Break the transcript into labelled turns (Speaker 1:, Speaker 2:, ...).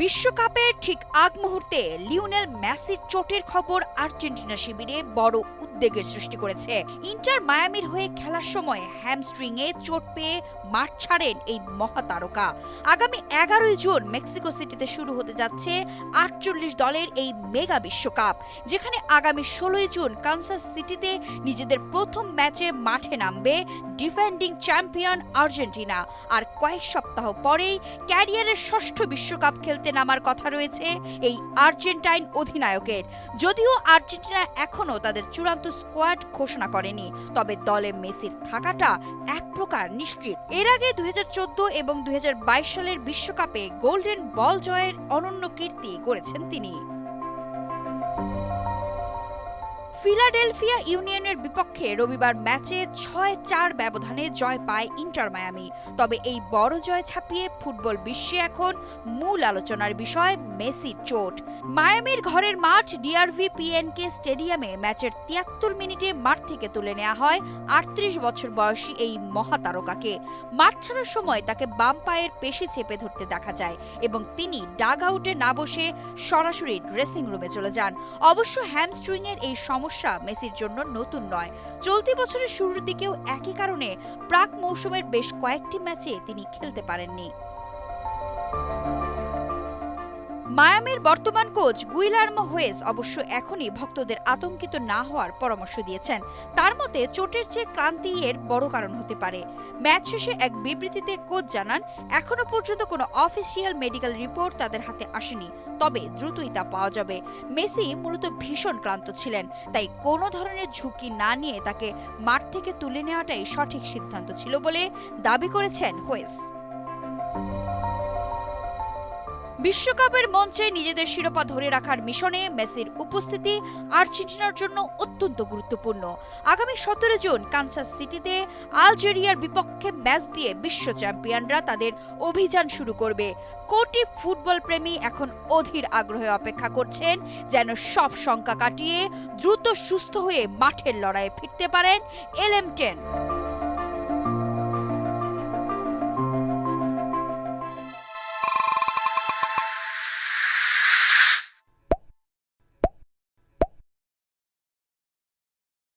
Speaker 1: বিশ্বকাপের ঠিক আগ মুহূর্তে লিওনেল মেসির চোটের খবর আর্জেন্টিনা শিবিরে বড় উদ্বেগের সৃষ্টি করেছে। ইন্টার মায়ামির হয়ে খেলার সময় হ্যামস্ট্রিংয়ে চোট পেয়ে মাঠ ছাড়েন এই মহাতারকা। আগামী 11 জুন মেক্সিকো সিটিতে শুরু হতে যাচ্ছে 48 দলের এই মেগা বিশ্বকাপ, যেখানে আগামী 16 জুন কানসাস সিটিতে নিজেদের প্রথম ম্যাচে মাঠে নামবে ডিফেন্ডিং চ্যাম্পিয়ন আর্জেন্টিনা। আর কয়েক সপ্তাহ পরেই ক্যারিয়ারের ষষ্ঠ বিশ্বকাপ খেলতে নামার কথা রয়েছে এই আর্জেন্টাইন অধিনায়কের। যদিও আর্জেন্টিনা এখনো তাদের চূড়ান্ত স্কোয়াড ঘোষণা করেনি, তবে দলে মেসির থাকাটা এক প্রকার নিশ্চিত। এর আগে 2014 এবং 2022 সালের বিশ্বকাপে গোল্ডেন বল জয়ের অনন্য কীর্তি গড়েছেন তিনি। ফিলাডেলফিয়া ইউনিয়নের বিপক্ষে রবিবার ম্যাচে 6-4 ব্যবধানে জয় পায় ইন্টার মায়ামি। তবে এই বড় জয় ছাপিয়ে ফুটবল বিশ্বে এখন মূল আলোচনার বিষয় মেসির চোট। মায়ামির ঘরের মাঠ ডিআরভি-পিএনকে স্টেডিয়ামে ম্যাচের 73 মিনিটে মাঠ থেকে তুলে নেওয়া হয় 38 বছর বয়সী এই মহাতারকাকে। মাঠ ছাড়ার সময় তাকে বাম পায়ের পেশি চেপে ধরতে দেখা যায় এবং তিনি ডাগ আউটে না বসে সরাসরি ড্রেসিং রুমে চলে যান। অবশ্য হ্যামস্ট্রিং এর এই সমস্যা মেসির জন্য নতুন নয়। চলতি বছরের শুরুর দিকেও একই কারণে প্রাক মৌসুমের বেশ কয়েকটি ম্যাচে তিনি খেলতে পারেননি। মায়ামির বর্তমান কোচ গুইলার্মো হোয়েস অবশ্য এখনই ভক্তদের আতঙ্কিত না হওয়ার পরামর্শ দিয়েছেন। তার মতে চোটের চেয়ে ক্লান্তি এর বড় কারণ হতে পারে। ম্যাচ শেষে এক বিবৃতিতে কোচ জানান, এখনো পর্যন্ত কোনো অফিসিয়াল মেডিকেল রিপোর্ট তাদের হাতে আসেনি, তবে দ্রুতই তা পাওয়া যাবে। মেসি মূলত ভীষণ ক্লান্ত ছিলেন, তাই কোনো ধরনের ঝুঁকি না নিয়ে তাকে মাঠ থেকে তুলে নেওয়াটাই সঠিক সিদ্ধান্ত ছিল বলে দাবি করেছেন হোয়েস। বিশ্বকাপের মঞ্চে নিজেদের শিরোপা ধরে রাখার মিশনে মেসির উপস্থিতি আর্জেন্টিনার জন্য অত্যন্ত গুরুত্বপূর্ণ। আগামী 17 জুন কানসাস সিটিতে আলজেরিয়ার বিপক্ষে ম্যাচ দিয়ে বিশ্ব চ্যাম্পিয়নরা তাদের অভিযান শুরু করবে। কোটি ফুটবল প্রেমী এখন অধীর আগ্রহে অপেক্ষা করছেন যেন সব শঙ্কা কাটিয়ে দ্রুত সুস্থ হয়ে মাঠের লড়াইয়ে ফিরতে পারেন LM10।